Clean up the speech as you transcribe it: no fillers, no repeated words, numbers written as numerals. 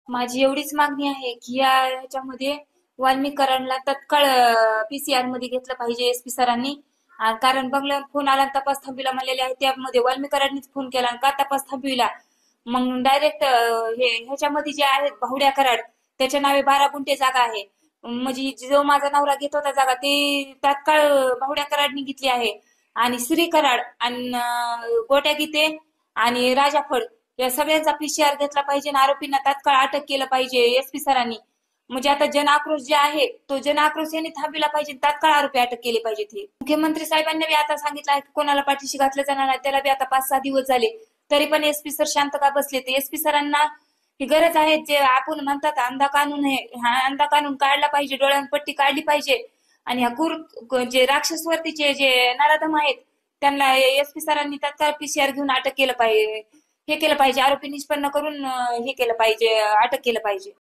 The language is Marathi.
माझी एवढीच मागणी आहे की ह्याच्यामध्ये वाल्मिक कराडला तत्काळ पीसीआर मध्ये घेतलं पाहिजे एसपी सरांनी. कारण बंगल्यावर फोन आला आणि तपास थांबविला म्हणलेले आहे, त्यामध्ये वाल्मिक कराडनीच फोन केला आणि का तपास थांबविला. मग डायरेक्ट हे ह्याच्यामध्ये जे आहेत भावड्या कराड, त्याच्या नावे 12 गुंठे जागा आहे. म्हणजे जो माझा नवरा घेत होता जागा ते तात्काळ भावड्या कराडनी घेतली आहे. आणि श्री कराड आणि गोट्या गीते आणि राजा फड या सगळ्यांचा पीसीआर घेतला पाहिजे आणि आरोपींना तात्काळ अटक केलं पाहिजे एसपी सरांनी. म्हणजे आता जन आक्रोश जे आहे तो जन आक्रोश यांनी थांबविला पाहिजे, तात्काळ आरोपी अटक केले पाहिजेत. हे मुख्यमंत्री साहेबांनी बी आता सांगितलं आहे की कोणाला पाठीशी घातलं जाणार नाही, त्याला बी आता 5-6 दिवस झाले. तरी पण एसपी सर शांत का बसले? तर एसपी सरांना ही गरज आहे. जे आपण म्हणतात अंधा कानून आहे, हा अंधा कानून काढला पाहिजे, डोळ्यावर पट्टी काढली पाहिजे. आणि ह्या जे राक्षसवर्तीचे जे नराधम आहेत त्यांना एसपी सरांनी तात्काळ पीसीआर घेऊन अटक केलं पाहिजे, हे केलं पाहिजे. आरोपी निष्पन्न करून हे केलं पाहिजे, अटक केलं पाहिजे.